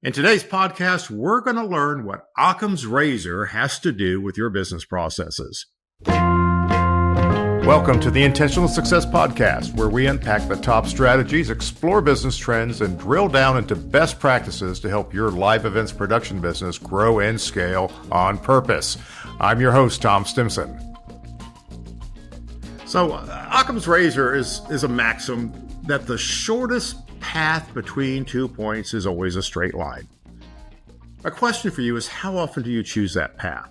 In today's podcast, we're going to learn what Occam's razor has to do with your business processes. Welcome to the Intentional Success Podcast, where we unpack the top strategies, explore business trends, and drill down into best practices to help your live events production business grow and scale on purpose. I'm your host, Tom Stimson. So, Occam's razor is a maxim that the shortest path between 2 points is always a straight line. My question for you is, how often do you choose that path?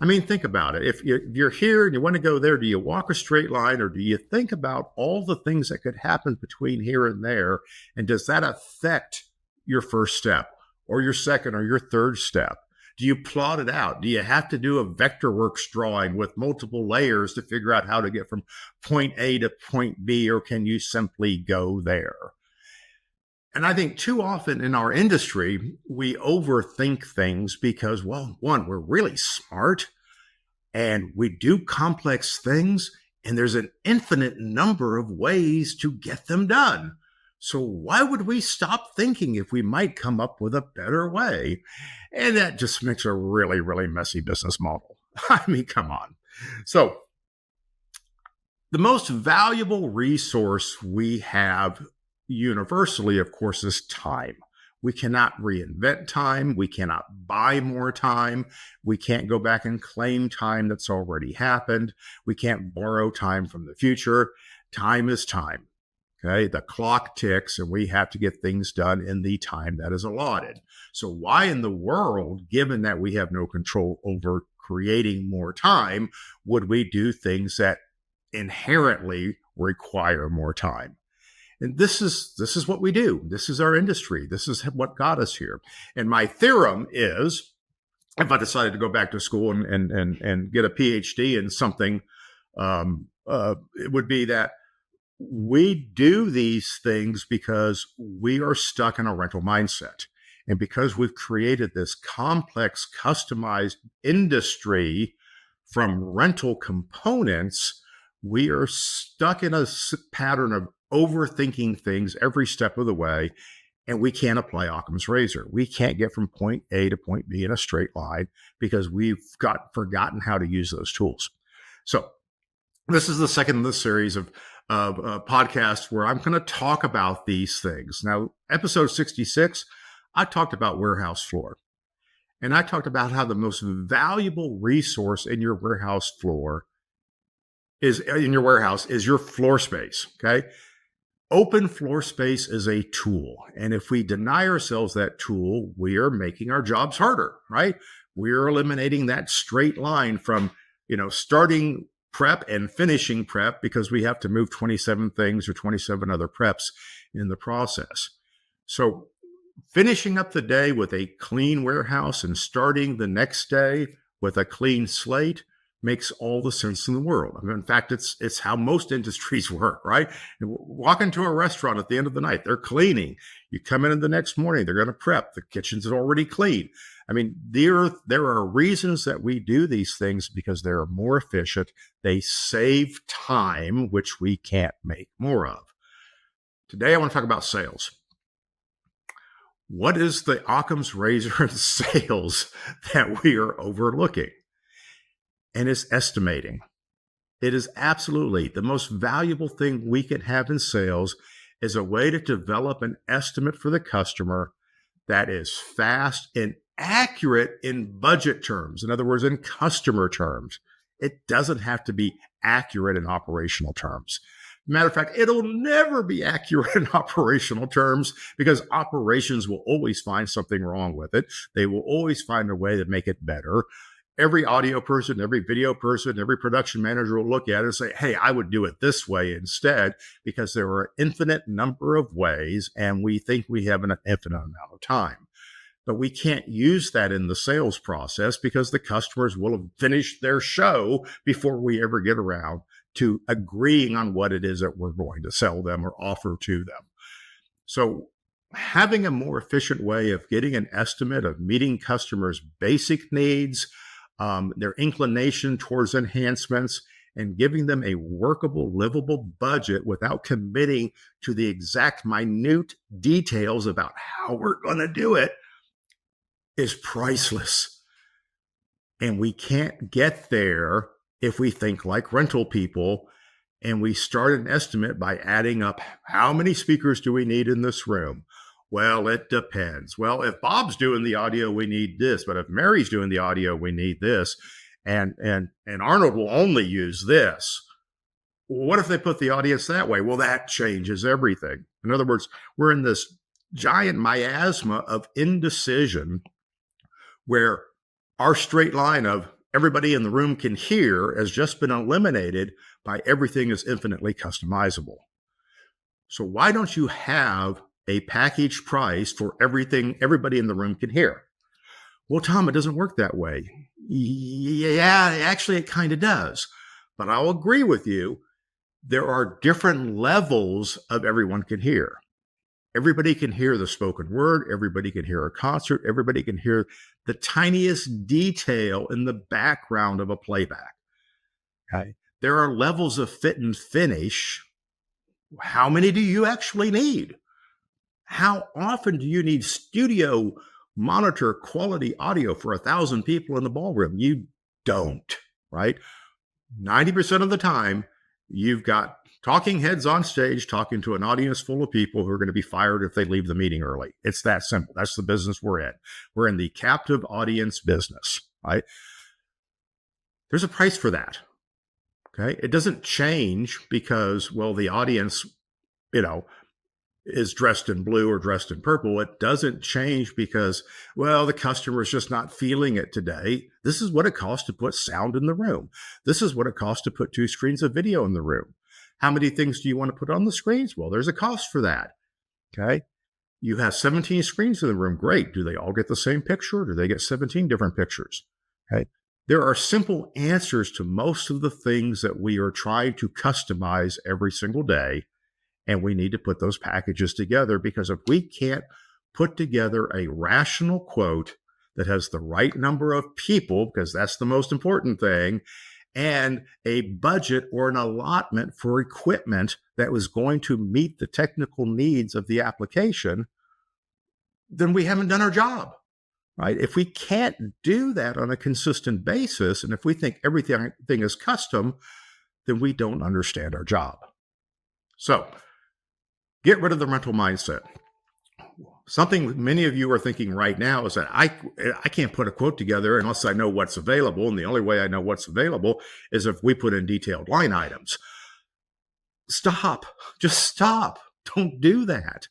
I mean, think about it. If you're here and you want to go there, do you walk a straight line, or do you think about all the things that could happen between here and there? And does that affect your first step or your second or your third step? Do you plot it out? Do you have to do a Vectorworks drawing with multiple layers to figure out how to get from point A to point B, or can you simply go there? And I think too often in our industry, we overthink things because, well, one, we're really smart and we do complex things, and there's an infinite number of ways to get them done. So why would we stop thinking if we might come up with a better way? And that just makes a really, really messy business model. I mean, come on. So the most valuable resource we have universally, of course, is time. We cannot reinvent time. We cannot buy more time. We can't go back and claim time that's already happened. We can't borrow time from the future. Time is time. Okay, the clock ticks and we have to get things done in the time that is allotted. So why in the world, given that we have no control over creating more time, would we do things that inherently require more time? And this is what we do. This is our industry. This is what got us here. And my theorem is, if I decided to go back to school and get a PhD in something, it would be that we do these things because we are stuck in a rental mindset. And because we've created this complex, customized industry from rental components, we are stuck in a pattern of overthinking things every step of the way, and we can't apply Occam's razor. We can't get from point A to point B in a straight line because we've forgotten how to use those tools. So this is the second in the series of podcasts where I'm going to talk about these things. Now, episode 66, I talked about warehouse floor. And I talked about how the most valuable resource in your warehouse is your floor space, okay? Open floor space is a tool. And if we deny ourselves that tool, we are making our jobs harder, right? We're eliminating that straight line from, starting prep and finishing prep because we have to move 27 things or 27 other preps in the process. So finishing up the day with a clean warehouse and starting the next day with a clean slate makes all the sense in the world. I mean, in fact, it's how most industries work, right? Walk into a restaurant at the end of the night, they're cleaning. You come in the next morning, they're going to prep. The kitchen's already clean. I mean, there are reasons that we do these things because they're more efficient. They save time, which we can't make more of. Today, I want to talk about sales. What is the Occam's razor in sales that we are overlooking? And it's estimating. It is absolutely the most valuable thing we can have in sales is a way to develop an estimate for the customer that is fast and accurate in budget terms. In other words, in customer terms. It doesn't have to be accurate in operational terms. Matter of fact, it'll never be accurate in operational terms because operations will always find something wrong with it. They will always find a way to make it better. Every audio person, every video person, every production manager will look at it and say, hey, I would do it this way instead, because there are an infinite number of ways and we think we have an infinite amount of time. But we can't use that in the sales process because the customers will have finished their show before we ever get around to agreeing on what it is that we're going to sell them or offer to them. So having a more efficient way of getting an estimate of meeting customers' basic needs, their inclination towards enhancements, and giving them a workable, livable budget without committing to the exact minute details about how we're going to do it is priceless. And we can't get there if we think like rental people and we start an estimate by adding up how many speakers do we need in this room? Well, it depends. Well, if Bob's doing the audio, we need this, but if Mary's doing the audio, we need this. And Arnold will only use this. What if they put the audience that way? Well, that changes everything. In other words, we're in this giant miasma of indecision where our straight line of everybody in the room can hear has just been eliminated by everything is infinitely customizable. So why don't you have a package price for everything everybody in the room can hear? Well, Tom, it doesn't work that way. Yeah, actually it kind of does. But I'll agree with you. There are different levels of everyone can hear. Everybody can hear the spoken word. Everybody can hear a concert. Everybody can hear the tiniest detail in the background of a playback. Okay. There are levels of fit and finish. How many do you actually need? How often do you need studio monitor quality audio for 1,000 people in the ballroom? You don't, right? 90% of the time, you've got talking heads on stage talking to an audience full of people who are going to be fired if they leave the meeting early. It's that simple. That's the business we're in. We're in the captive audience business, right? There's a price for that. Okay. It doesn't change because, well, the audience, is dressed in blue or dressed in purple. It doesn't change because, well, the customer is just not feeling it today. This is what it costs to put sound in the room. This is what it costs to put 2 screens of video in the room. How many things do you want to put on the screens? Well, there's a cost for that. Okay. You have 17 screens in the room. Great. Do they all get the same picture? Or do they get 17 different pictures? Okay. There are simple answers to most of the things that we are trying to customize every single day. And we need to put those packages together because if we can't put together a rational quote that has the right number of people, because that's the most important thing, and a budget or an allotment for equipment that was going to meet the technical needs of the application, then we haven't done our job, right? If we can't do that on a consistent basis, and if we think everything is custom, then we don't understand our job. So get rid of the rental mindset. Something many of you are thinking right now is that I can't put a quote together unless I know what's available. And the only way I know what's available is if we put in detailed line items. Stop. Just stop. Don't do that.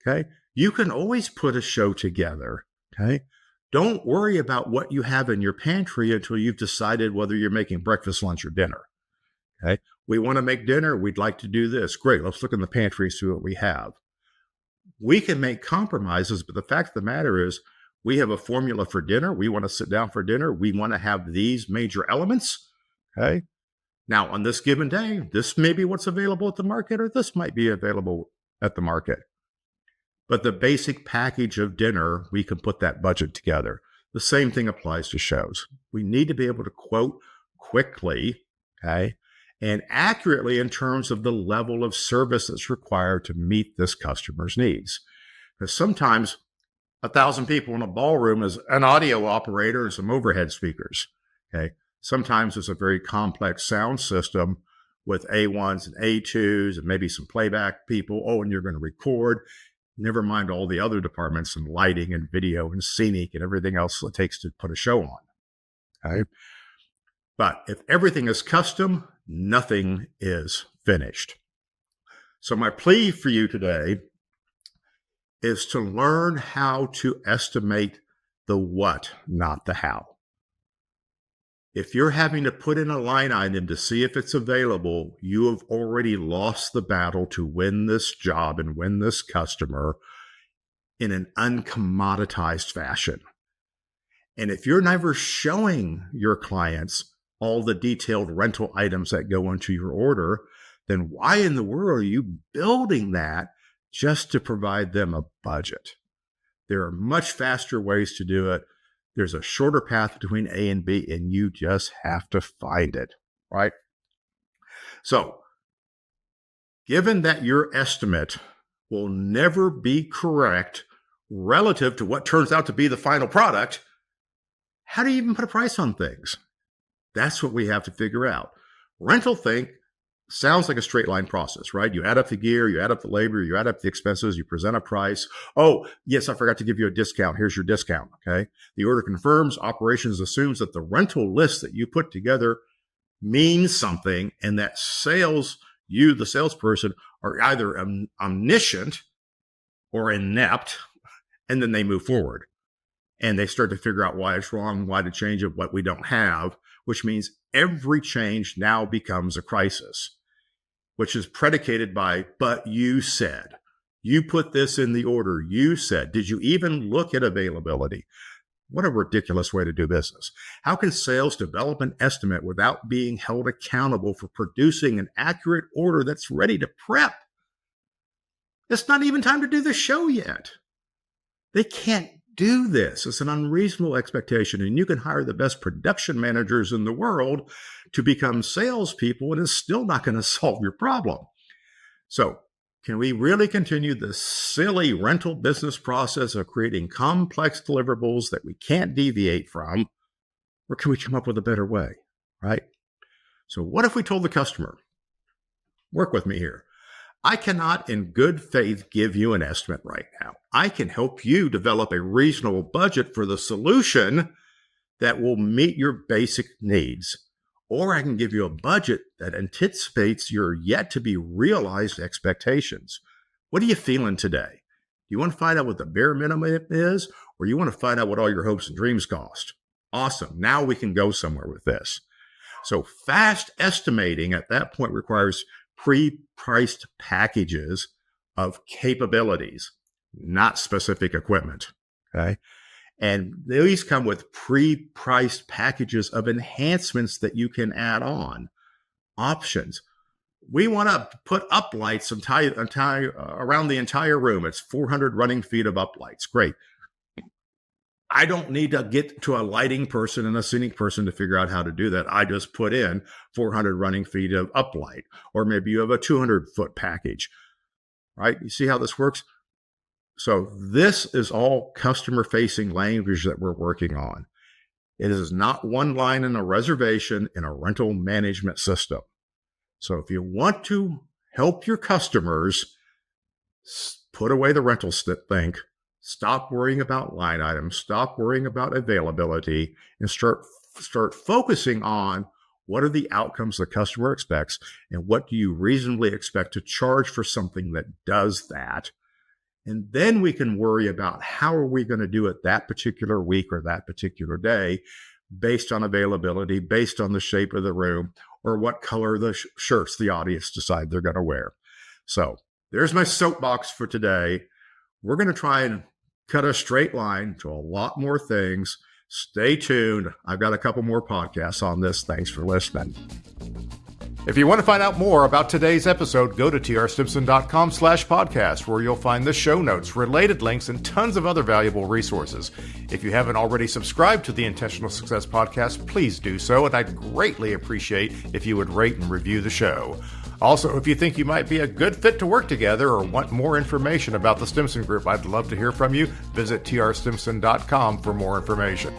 Okay. You can always put a show together. Okay. Don't worry about what you have in your pantry until you've decided whether you're making breakfast, lunch, or dinner. Okay. We want to make dinner. We'd like to do this. Great. Let's look in the pantry and see what we have. We can make compromises, but the fact of the matter is we have a formula for dinner. We want to sit down for dinner. We want to have these major elements. Okay. Now, on this given day, this may be what's available at the market, or this might be available at the market. But the basic package of dinner, we can put that budget together. The same thing applies to shows. We need to be able to quote quickly, okay, and accurately in terms of the level of service that's required to meet this customer's needs. Because sometimes 1,000 people in a ballroom is an audio operator and some overhead speakers. Okay. Sometimes it's a very complex sound system with A1s and A2s and maybe some playback people. Oh, and you're going to record. Never mind all the other departments and lighting and video and scenic and everything else it takes to put a show on. Okay. But if everything is custom, nothing is finished. So my plea for you today is to learn how to estimate the what, not the how. If you're having to put in a line item to see if it's available, you have already lost the battle to win this job and win this customer in an uncommoditized fashion. And if you're never showing your clients all the detailed rental items that go into your order, then why in the world are you building that just to provide them a budget? There are much faster ways to do it. There's a shorter path between A and B, and you just have to find it, right? So, given that your estimate will never be correct relative to what turns out to be the final product, how do you even put a price on things? That's what we have to figure out. Rental think sounds like a straight line process, right? You add up the gear, you add up the labor, you add up the expenses, you present a price. Oh, yes, I forgot to give you a discount. Here's your discount, okay? The order confirms, operations assumes that the rental list that you put together means something, and that you, the salesperson, are either omniscient or inept, and then they move forward. And they start to figure out why it's wrong, why to change it, what we don't have, which means every change now becomes a crisis, which is predicated by, but you said, you put this in the order, you said, did you even look at availability? What a ridiculous way to do business. How can sales develop an estimate without being held accountable for producing an accurate order that's ready to prep? It's not even time to do the show yet. They can't do this. It's an unreasonable expectation, and you can hire the best production managers in the world to become salespeople, and it's still not going to solve your problem. So, can we really continue the silly rental business process of creating complex deliverables that we can't deviate from, or can we come up with a better way, right? So, what if we told the customer, work with me here, I cannot in good faith give you an estimate right now. I can help you develop a reasonable budget for the solution that will meet your basic needs. Or I can give you a budget that anticipates your yet to be realized expectations. What are you feeling today? Do you want to find out what the bare minimum is, or you want to find out what all your hopes and dreams cost? Awesome. Now we can go somewhere with this. So fast estimating at that point requires pre-priced packages of capabilities, not specific equipment, okay? And these come with pre-priced packages of enhancements that you can add on, options. We want to put uplights around the entire room. It's 400 running feet of uplights. Great. I don't need to get to a lighting person and a scenic person to figure out how to do that. I just put in 400 running feet of uplight, or maybe you have a 200-foot package, right? You see how this works? So this is all customer-facing language that we're working on. It is not one line in a reservation in a rental management system. So if you want to help your customers, put away the rental think. Stop worrying about line items, stop worrying about availability, and start focusing on what are the outcomes the customer expects and what do you reasonably expect to charge for something that does that. And then we can worry about how are we going to do it that particular week or that particular day based on availability, based on the shape of the room, or what color the shirts the audience decide they're going to wear. So there's my soapbox for today. We're going to try and cut a straight line to a lot more things. Stay tuned. I've got a couple more podcasts on this. Thanks for listening. If you want to find out more about today's episode, go to trstimson.com/podcast, where you'll find the show notes, related links, and tons of other valuable resources. If you haven't already subscribed to the Intentional Success Podcast, please do so, and I'd greatly appreciate if you would rate and review the show. Also, if you think you might be a good fit to work together or want more information about the Stimson Group, I'd love to hear from you. Visit trstimson.com for more information.